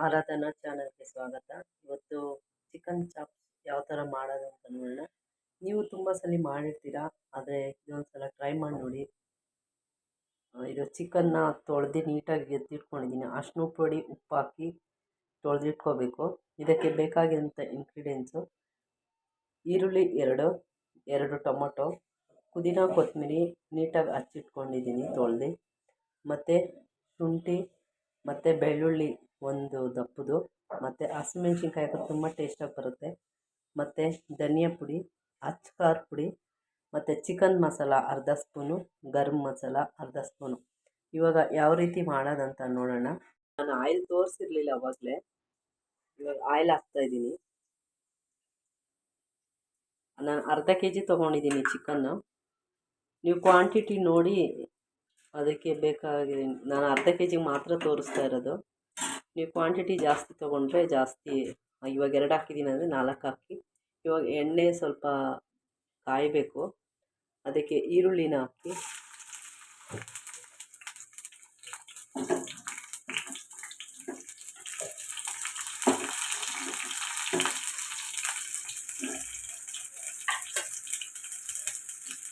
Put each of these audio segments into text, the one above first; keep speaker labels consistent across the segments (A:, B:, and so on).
A: ಆರಾಧನಾ ಚಾನಲ್ಗೆ ಸ್ವಾಗತ. ಇವತ್ತು ಚಿಕನ್ ಚಾಪ್ಸ್ ಯಾವ ಥರ ಮಾಡೋದು ಅಂತ ನೋಡೋಣ. ನೀವು ತುಂಬ ಸಲ ಮಾಡಿರ್ತೀರಾ, ಆದರೆ ಇದೊಂದು ಸಲ ಟ್ರೈ ಮಾಡಿ ನೋಡಿ. ಇದು ಚಿಕನ್ನ ತೊಳೆದು ನೀಟಾಗಿ ಎತ್ತಿಟ್ಕೊಂಡಿದ್ದೀನಿ. ಅರಿಶಿನ ಪುಡಿ, ಉಪ್ಪು ಹಾಕಿ ತೊಳೆದಿಟ್ಕೋಬೇಕು. ಇದಕ್ಕೆ ಬೇಕಾಗಿರೋಂಥ ಇಂಗ್ರೀಡಿಯೆಂಟ್ಸು: ಈರುಳ್ಳಿ 2 ಟೊಮೊಟೊ, ಪುದೀನ ಕೊತ್ತಂಬರಿ ನೀಟಾಗಿ ಹಚ್ಚಿಟ್ಕೊಂಡಿದ್ದೀನಿ ತೊಳೆದು, ಮತ್ತು ಶುಂಠಿ ಮತ್ತು ಬೆಳ್ಳುಳ್ಳಿ ಒಂದು ದಪ್ಪದು, ಮತ್ತು ಹಸಿಮೆಣ್ಸಿನ್ಕಾಯಿ ಹಾಕಿದ್ರೆ ತುಂಬ ಟೇಸ್ಟಾಗಿ ಬರುತ್ತೆ, ಮತ್ತು ಧನಿಯಾ ಪುಡಿ, ಅಚ್ಚ ಖಾರ ಪುಡಿ, ಮತ್ತು ಚಿಕನ್ ಮಸಾಲ ಅರ್ಧ ಸ್ಪೂನು, ಗರಂ ಮಸಾಲ ಅರ್ಧ ಸ್ಪೂನು. ಇವಾಗ ಯಾವ ರೀತಿ ಮಾಡೋದಂತ ನೋಡೋಣ. ನಾನು ಆಯಿಲ್ ತೋರಿಸಿರ್ಲಿಲ್ಲ ಅವಾಗಲೇ, ಇವಾಗ ಆಯಿಲ್ ಹಾಕ್ತಾಯಿದ್ದೀನಿ. ನಾನು ಅರ್ಧ kg ತೊಗೊಂಡಿದ್ದೀನಿ ಚಿಕನ್ನು. ನೀವು ಕ್ವಾಂಟಿಟಿ ನೋಡಿ ಅದಕ್ಕೆ ಬೇಕಾಗಿ, ನಾನು ಅರ್ಧ kg ಮಾತ್ರ ತೋರಿಸ್ತಾ ಇರೋದು. ನೀವು ಕ್ವಾಂಟಿಟಿ ಜಾಸ್ತಿ ತೊಗೊಂಡ್ರೆ ಜಾಸ್ತಿ, ಇವಾಗ 2 ಹಾಕಿದ್ದೀನಿ ಅಂದರೆ 4 ಹಾಕಿ. ಇವಾಗ ಎಣ್ಣೆ ಸ್ವಲ್ಪ ಕಾಯಬೇಕು, ಅದಕ್ಕೆ ಈರುಳ್ಳಿನ ಹಾಕಿ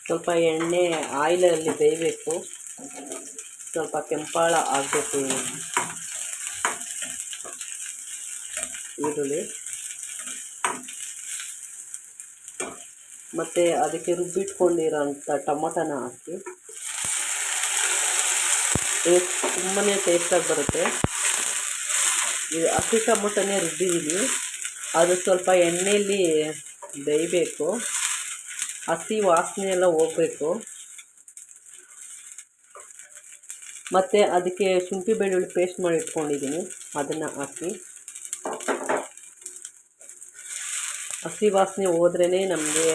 A: ಸ್ವಲ್ಪ ಎಣ್ಣೆ ಆಯಿಲಲ್ಲಿ ಬೇಯಬೇಕು, ಸ್ವಲ್ಪ ಕೆಂಪಾಳ ಆಗಬೇಕು ಈರುಳ್ಳಿ. ಮತ್ತು ಅದಕ್ಕೆ ರುಬ್ಬಿಟ್ಕೊಂಡಿರೋಂಥ ಟೊಮೊಟೊನ ಹಾಕಿ. ಇದು ತುಂಬಾ ಟೇಸ್ಟಾಗಿ ಬರುತ್ತೆ. ಇದು ಹಸಿ ಟೊಮೊಟೊನೇ ರುಬ್ಬಿದ್ದೀನಿ, ಅದು ಸ್ವಲ್ಪ ಎಣ್ಣೆಯಲ್ಲಿ ಬೇಯಬೇಕು, ಹಸಿ ವಾಸನೆ ಎಲ್ಲ ಹೋಗಬೇಕು. ಮತ್ತು ಅದಕ್ಕೆ ಶುಂಠಿ ಬೆಳ್ಳುಳ್ಳಿ ಪೇಸ್ಟ್ ಮಾಡಿ ಇಟ್ಕೊಂಡಿದ್ದೀನಿ, ಅದನ್ನು ಹಾಕಿ. ಹಸಿ ವಾಸನೆ ಹೋದ್ರೇ ನಮಗೆ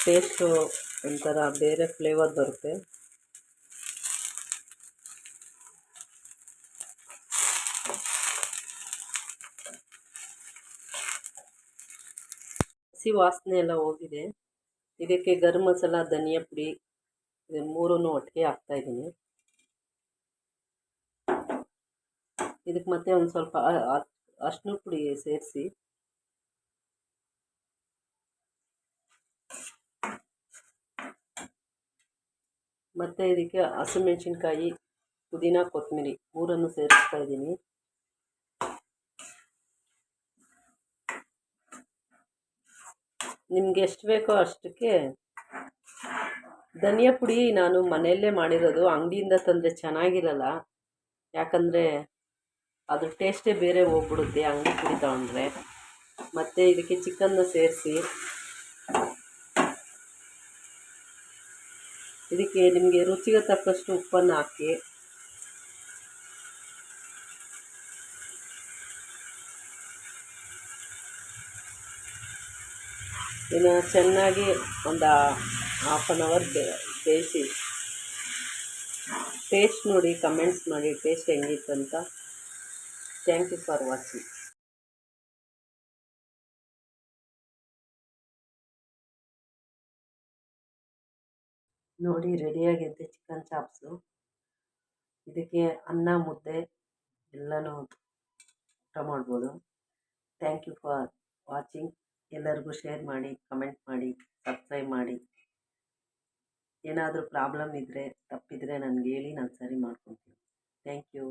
A: ಟೇಸ್ಟು ಒಂಥರ ಬೇರೆ ಫ್ಲೇವರ್ ಬರುತ್ತೆ. ಹಸಿ ವಾಸನೆ ಎಲ್ಲ ಹೋಗಿದೆ. ಇದಕ್ಕೆ ಗರಂ ಮಸಾಲ, ಧನಿಯಾ ಪುಡಿ, ಇದನ್ನು 3 ಒಟ್ಟಿಗೆ ಹಾಕ್ತಾಯಿದ್ದೀನಿ. ಇದಕ್ಕೆ ಮತ್ತೆ ಒಂದು ಸ್ವಲ್ಪ ಅರಿಶಿನ ಪುಡಿ ಸೇರಿಸಿ, ಮತ್ತು ಇದಕ್ಕೆ ಹಸಿಮೆಣ್ಸಿನ್ಕಾಯಿ, ಪುದೀನ, ಕೊತ್ತಂಬರಿ 3 ಸೇರಿಸ್ತಾ ಇದ್ದೀನಿ. ನಿಮ್ಗೆ ಎಷ್ಟು ಬೇಕೋ ಅಷ್ಟಕ್ಕೆ. ಧನಿಯಾ ಪುಡಿ ನಾನು ಮನೆಯಲ್ಲೇ ಮಾಡಿರೋದು, ಅಂಗಡಿಯಿಂದ ತಂದರೆ ಚೆನ್ನಾಗಿರಲ್ಲ, ಯಾಕಂದರೆ ಅದ್ರ ಟೇಸ್ಟೇ ಬೇರೆ ಹೋಗ್ಬಿಡುತ್ತೆ ಅಂಗಡಿ ಪುಡಿ ತಗೊಂಡ್ರೆ. ಮತ್ತು ಇದಕ್ಕೆ ಚಿಕನ್ನ ಸೇರಿಸಿ, ಇದಕ್ಕೆ ನಿಮಗೆ ರುಚಿಗೆ ತಕ್ಕಷ್ಟು ಉಪ್ಪನ್ನು ಹಾಕಿ. ಇದನ್ನು ಚೆನ್ನಾಗಿ ಒಂದು ಹಾಫ್ ಆನ್ ಅವರ್ ಬೇಯಿಸಿ. ಟೇಸ್ಟ್ ನೋಡಿ, ಕಮೆಂಟ್ಸ್ ಮಾಡಿ ಟೇಸ್ಟ್ ಹೆಂಗಿತ್ತಂತ. Thank you for watching. ನೋಡಿ, ರೆಡಿಯಾಗಿದೆ ಚಿಕನ್ ಚಾಪ್ಸು. ಇದಕ್ಕೆ ಅನ್ನ, ಮುದ್ದೆ ಎಲ್ಲನೂ ಊಟ ಮಾಡ್ಬೋದು. Thank you for watching. ಎಲ್ಲರಿಗೂ ಶೇರ್ ಮಾಡಿ, ಕಮೆಂಟ್ ಮಾಡಿ, ಸಬ್ಸ್ಕ್ರೈಬ್ ಮಾಡಿ. ಏನಾದರೂ ಪ್ರಾಬ್ಲಮ್ ಇದ್ದರೆ, ತಪ್ಪಿದರೆ ನನಗೆ ಹೇಳಿ, ನಾನು ಸರಿ ಮಾಡ್ಕೊತೀನಿ. Thank you.